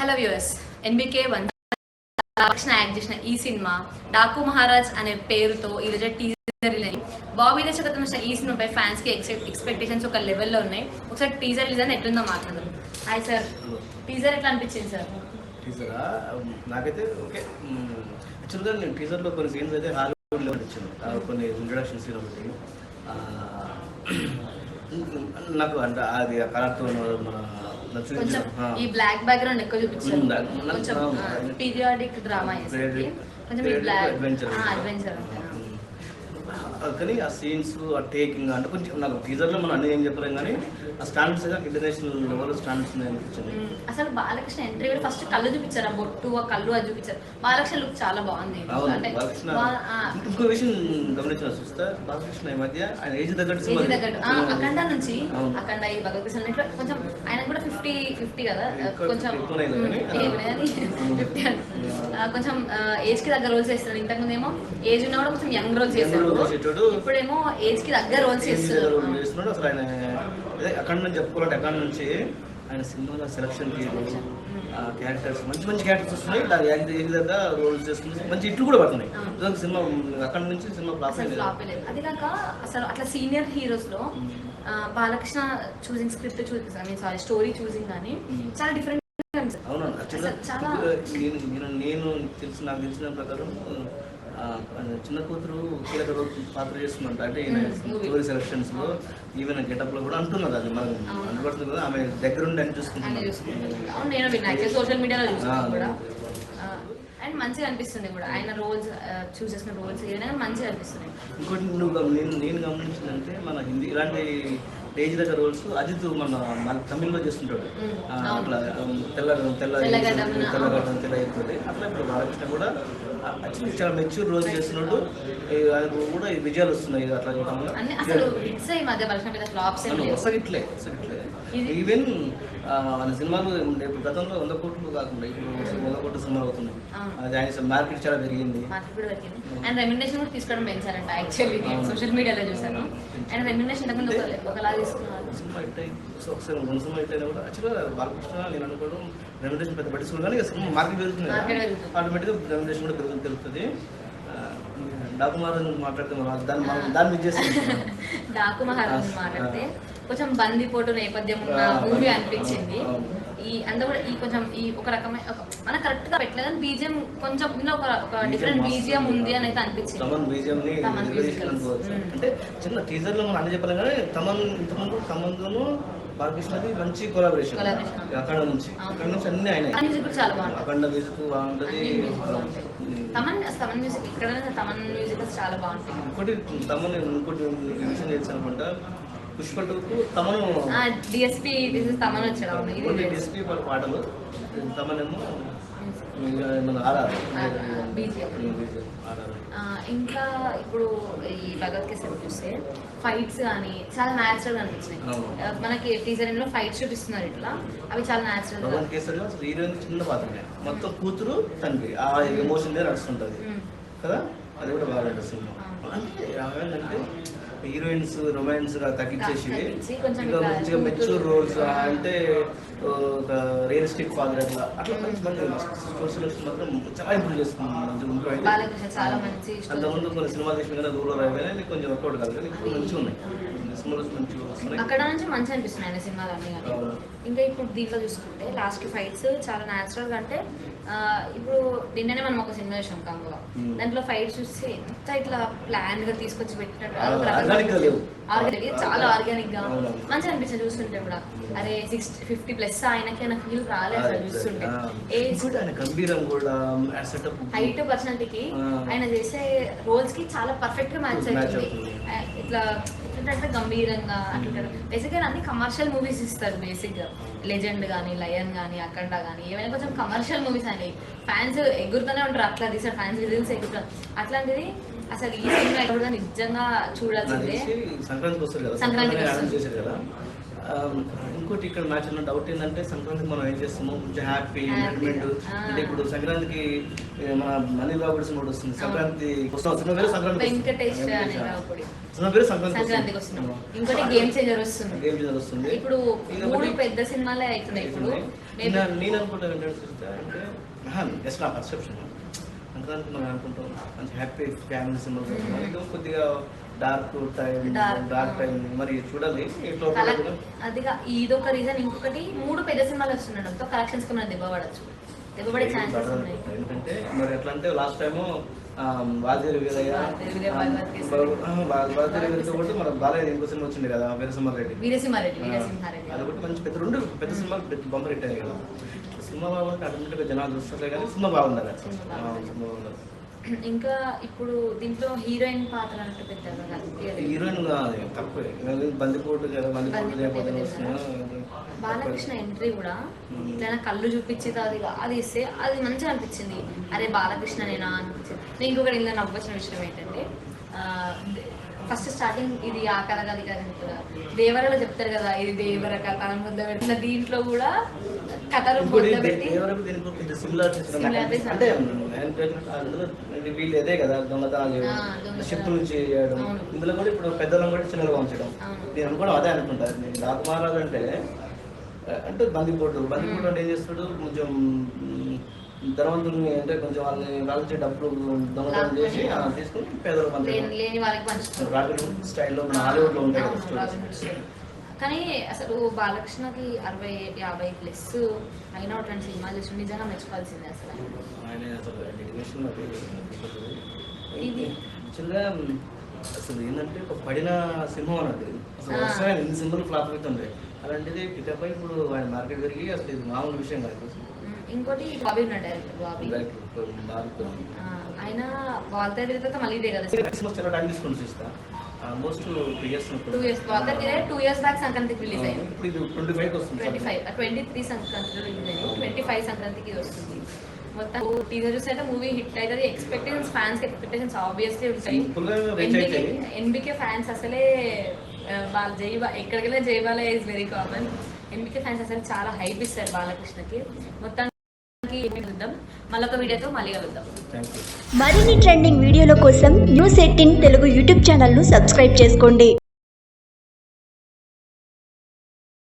Hello viewers, NBK one act చేసిన ఈ cinema Daaku Maharaj అనే పేరుతో ఈరోజు టీజర్ రిలీజ్. బాబీ దర్శకత్వం చేసిన ఈ సినిమాపై ఫ్యాన్స్ కి ఎక్స్పెక్టేషన్స్ ఒక లెవెల్లో ఉన్నాయి. ఒకసారి టీజర్ రిలీజ్ అని ఎట్లుందో మాట్లాడదాం. హాయ్ సార్, టీజర్ ఎట్లా అనిపించింది సార్? టీజరా నాకైతే ఓకే. యాక్చువల్గా నేను టీజర్లో కొన్ని సీన్స్ అయితే హాలీవుడ్లో నచ్చింది. కొన్ని ఇంట్రడక్షన్ సీన్ ఒకటి నాకు అంటే అది కలర్తో మన కొంచెం ఈ బ్లాక్ బ్యాక్గ్రౌండ్ ఎక్కువ చూపించారు. కొంచెం పీరియాడిక్ డ్రామా కొంచెం ఈ బ్లాక్ అడ్వెంచర్ కానీ ఆ సీన్స్ ఆ టేకింగ్ అంటే కొంచెం నాకు టీజర్లో మనం అన్ని ఏం చెప్పలేం కానీ ఆ స్టాండర్డ్స్ ఇంటర్నేషనల్ లెవెల్ స్టాండర్డ్స్ అనిపించింది. అసలు బాలకృష్ణ ఎంట్రీ కూడా ఫస్ట్ కళ్ళు చూపించారు, ఆ బొట్టు ఆ కళ్ళు అది చూపించారు. బాలకృష్ణ లుక్ చాలా బాగుంది. ఇంకో విషయం గమనించిన చూస్తే బాలకృష్ణ ఈ మధ్య ఆయన ఏజ్ తగ్గట్టు అఖండ నుంచి అఖండ ఈ భగవద్గీత కొంచెం ఆయన కూడా 50 కదా, కొంచెం 50 కొంచెం ఏజ్ కి దగ్గర రోల్స్ చేస్తారు. ఇంతకుముందు ఏమో ఏజ్ ఉన్నా కూడా కొంచెం యంగ్ రోల్స్ చేస్తారు. ఇప్పుడేమో ఏజ్ కి దగ్గర రోల్స్ చేస్తున్నాడు. అసలు ఆయన అదే అక్కడ నుంచి చెప్పుకోవాలంటే అక్కడ నుంచి ఆయన సినిమాల సెలక్షన్ క్యారెక్టర్స్ మంచి క్యారెక్టర్స్ వస్తున్నాయి. ఏజ్ దగ్గర రోల్స్ చేస్తున్నాయి, మంచి ఇట్లు కూడా పడుతున్నాయి. సినిమా అక్కడ నుంచి సినిమా ఫ్లాప్ లేదు. అది కాక అసలు అట్లా సీనియర్ హీరోస్ లో Balakrishna choosing script story choosing కానీ చాలా డిఫరెంట్. అవును, నేను నాకు తెలిసిన ప్రకారం చిన్న కూతురు కీలక పాత్ర చేస్తున్నట్టు అంటే స్టోరీ సెలక్షన్స్ లో ఈవెన్ గెటప్ లో కూడా అంటున్నది. అది మనకు అనుపడుతుంది కదా, ఆమె దగ్గరుండి అని చూసుకుంటున్నాను. సోషల్ మీడియాలో చూసుకున్నాను కూడా అండ్ మంచిగా అనిపిస్తుంది కూడా. ఆయన రోల్స్ చూస్ చేసిన రోల్స్ ఏదైనా మంచిగా అనిపిస్తున్నాయి. ఇంకోటి నేను గమనించిందంటే మన హిందీ ఇలాంటి ఏజ్ దగ్గర రోల్స్ అజిత్ మన తమిళ్లో చేస్తుంటాడు. అట్లా తెల్లగడ్డం తెల్ల అట్లా ఇప్పుడు బాలకృష్ణ కూడా యాక్చువల్లీ చాలా మెచ్యూర్ రోల్ చేస్తున్నాడు. కూడా విజయాలు వస్తున్నాయి అట్లా ఇట్లే. ఈవెన్ మన సినిమాలు ఇప్పుడు గతంలో 100 కోట్లు కాకుండా ఇప్పుడు 100 కోట్ల సినిమాలు అవుతున్నాయి. అది ఆయన మార్కెట్ చాలా పెరిగింది. అండ్ రెమ్యునరేషన్ కూడా తీసుకోవడం పెంచారంట. యాక్చువల్లీ సోషల్ మీడియాలో చూసాను. అండ్ రెమ్యునరేషన్ ఒకలా తీసుకున్నారు. సినిమా హిట్ అయ్యి ఒకసారి 2 సినిమా హిట్ అయినా కూడా యాక్చువల్గా బాలకృష్ణ నేను అనుకోవడం రెమ్యునరేషన్ పెద్ద పట్టించుకున్నాను. కానీ సినిమా మార్కెట్ పెరుగుతుంది, ఆటోమేటిక్గా రెమ్యునరేషన్ కూడా తెలుస్తుంది. డాకు మహారాజ్ మాట్లాడితే దాన్ని మిస్ చేస్తాను. డాకు మహారాజ్ మాట్లాడితే కొంచెం బందిపోటు నేపథ్యం ఉన్న మూవీ అనిపించింది. ఈ అంతా కూడా ఈ కొంచెం ఈ ఒక రకమైన మన కరెక్ట్ గా పెట్టలేదు. బీజిఎం కొంచెం ఒక డిఫరెంట్ బీజిఎం ఉంది అని అయితే అనిపించింది. అంటే చిన్న టీజర్ లో మనం అన్ని చెప్పలేం కానీ తమన్తోనూ బాలకృష్ణది మంచి కొలాబరేషన్ అక్కడ నుంచి అన్ని ఆయన చాలా బాగుంది. అఖండ మ్యూజిక్ బాగుంటది. తమన్ మ్యూజిక్ ఇక్కడ తమన్ మ్యూజిక్ చాలా బాగుంటుంది. ఇంకోటి విషయం తెలుసు అనుకుంటా, పుష్ప 2కు తమను డిఎస్పీ డిఎస్పీ పాటలు తమనేమో ఇంకా ఇప్పుడు ఈ భగవద్గీత చూస్తే ఫైట్స్ కానీ చాలా న్యాచురల్ గా అనిపించినాయి. మనకి టీజర్ లో ఫైట్స్ చూపిస్తున్నారు ఇట్లా, అవి చాలా న్యాచురల్ గా. హీరోయిన్ చిన్న పాత్ర మొత్తం కూతురు తండ్రి ఆ ఎమోషన్ నడుస్తుంటది కదా, అది కూడా బాగా సినిమా. అంటే హీరోయిన్స్ రొమాన్స్ గా తగ్గించేసి మంచిగా మెచ్యూర్ రోల్స్ అంటే ఒక రియలిస్టిక్ ఫాదర్ అట్లా మాత్రం చాలా ఇంప్రూవ్ చేస్తుంది. అంతకుముందు కొన్ని సినిమా తీసిన కదా రూరల్ అయిపోయినా కొంచెం వర్కౌట్ కాదు, కానీ ఇప్పుడు మంచిగా ఉన్నాయి సినిమాలు, మంచిగా అక్కడ నుంచి మంచిగా అనిపిస్తున్నాయి సినిమాలు అన్ని. ఇంకా ఇప్పుడు దీంట్లో చూసుకుంటే లాస్ట్ ఫైట్స్ చాలా న్యాచురల్ గా, అంటే ఇప్పుడు నిన్ననే మనం ఒక సినిమా చూసాం కంగువ, దాంట్లో ఫైట్స్ చూస్తే ఎంత ఇట్లా ప్లాన్ గా తీసుకొచ్చి పెట్టినట్టు చాలా ఆర్గానిక్ గా మంచిగా అనిపిస్తుంది చూస్తుంటే కూడా. అరే 50+ ఆయనకి నాకు ఫీల్ రాలేదు చూస్తుంటే. హైట్ పర్సనాలిటీకి ఆయన చేసే రోల్స్ కి చాలా పర్ఫెక్ట్ గా మ్యాచ్ అవుతుంది. ఇట్లా అంటే గంభీరంగా అట్లా బేసిక్గా అన్ని కమర్షియల్ మూవీస్ ఇస్తారు. బేసిక్ గా లెజెండ్ కానీ, లయన్ కానీ, అఖండ కానీ ఏమైనా కొంచెం కమర్షియల్ మూవీస్ అని ఫ్యాన్స్ ఎగురుతూనే ఉంటారు. అట్లా తీసారు ఫ్యాన్స్ రీల్స్ ఎగురుతారు. అట్లాంటిది అసలు ఈ సినిమా కూడా నిజంగా చూడాల్సిందే. సంక్రాంతికి వస్తారు కదా, సంక్రాంతికి చేశారు కదా. ఇంకోటి ఇక్కడ నా చిన్న డౌట్ ఏంటంటే సంక్రాంతికి మనం ఏం చేస్తాము కొంచెం హ్యాపీ ఎంటర్టైన్మెంట్ అంటే ఇప్పుడు సంక్రాంతికి మన మనీల్ బాబు సినిమా వస్తుంది సంక్రాంతి వస్తాం సినిమా పేరు సంక్రాంతి వెంకటేష్ అనే రావుపూడి సినిమా పేరు సంక్రాంతికి సంక్రాంతికి వస్తున్నాం. ఇంకోటి గేమ్ చేంజర్ వస్తుంది. గేమ్ చేంజర్ వస్తుంది. ఇప్పుడు 3 పెద్ద సినిమాలే అవుతున్నాయి. ఇప్పుడు నేను అనుకుంటాను ఏంటంటే జస్ట్ నా పర్సెప్షన్ సంక్రాంతి మనం అనుకుంటాం మంచి హ్యాపీ ఫ్యామిలీ సినిమా కొద్దిగా డార్క్ టైం మరి చూడాలి అదిగా ఇదొక రీజన్. ఇంకొకటి 3 పెద్ద సినిమాలు వస్తుండడంతో కలెక్షన్స్ కి మనం దెబ్బపడే ఛాన్సెస్ ఉన్నాయి. ఎందుకంటే మరి ఎట్లా అంటే లాస్ట్ టైము బాధ్యులు వీరయ్య మన బాలయ్య ఇంకో సినిమా వచ్చింది కదా వీరసింహారెడ్డి అది ఒకటి మంచి పెద్ద సినిమాలు బొమ్మ హిట్ అయ్యాయి కదా. సినిమా బాగుంటే అటువంటి జనాలు చూస్తారు కానీ సినిమా బాగుండాలి. సినిమా బాగుండాలి. ఇంకా ఇప్పుడు దీంట్లో హీరోయిన్ పాత్ర అంటే పెద్దగా హీరోయిన్ తక్కువే బందిపోటు బాలకృష్ణ ఎంట్రీ కూడా ఇట్లా కళ్ళు చూపించి అది ఇస్తే అది మంచిగా అనిపించింది. అరే బాలకృష్ణ నేనా అనిపించింది. నేను ఇంకొకటి ఇందులో నవ్వొచ్చిన విషయం ఏంటంటే ఫస్ట్ స్టార్టింగ్ ఇది ఆ కథ కాదు దేవరలో చెప్తారు కదా ఇది దేవర కథ ముద్ద పెట్టిన దీంట్లో కూడా కథలు అంటే వీళ్ళు అదే కదా దొంగతనాలు షిప్ నుంచి చేయడం ఇందులో కూడా ఇప్పుడు పెద్దలను కూడా చిన్నగా ఉంచడం నేను అనుకోవడం అదే అనుకుంటాను. నేను రాకుమారాలు అంటే బందిపోటు అంటే ఏం చేస్తాడు కొంచెం ధనవంతుల్ని అంటే కొంచెం వాళ్ళని రాల్చే డబ్బులు దొంగతనం చేసి తీసుకుని పేదలు రాకెట్ స్టైల్లో మన హాలీవుడ్లో ఉంటాయి కదా. కానీ అసలు బాలకృష్ణకి 60-50+ అయినా అటువంటి సినిమాలు చూసి నిజంగా మెచ్చుకోవాల్సిందే. అసలు ఆయన యాక్చువల్గా అసలు ఏంటంటే ఒక పడిన సింహం అన్నది అసలు ఎన్ని సినిమాలు ఫ్లాప్ అవుతుండే అలాంటిది పికప్ అయి ఇప్పుడు ఆయన మార్కెట్ పెరిగి అసలు ఇది మామూలు విషయం కాదు. ఇంకోటి బాబీ ఉన్నాడు డైరెక్టర్ ఆయన వాళ్ళ తర్వాత మళ్ళీ ఇదే కదా చాలా టైం తీసుకొని చూస్తా ఆల్మోస్ట్ 2 years 2 years బ్యాక్ సంక్రాంతికి రిలీజ్ అయింది. ఇప్పుడు ఇది 25 వస్తుంది. 23 సంక్రాంతికి రిలీజ్ అయింది. 25 సంక్రాంతికి వస్తుంది. మొత్తం టీజర్ చూస్తే అయితే మూవీ హిట్ అవుతుంది. ఫ్యాన్స్ ఎక్స్పెక్టేషన్స్ ఆబ్వియస్లీ ఉంటాయి. ఎన్బికే ఫ్యాన్స్ అసలే వాళ్ళ ఎక్కడికెళ్ళినా జైబాల is very common. NBK fans అసలు చాలా హైప్ ఇస్తారు బాలకృష్ణకి. మొత్తం మళ్ళొక వీడియోతో మళ్ళీ కలుద్దాం. మరిన్ని ట్రెండింగ్ వీడియోల కోసం న్యూస్ 18 తెలుగు యూట్యూబ్ ఛానల్ ను సబ్స్క్రైబ్ చేసుకోండి.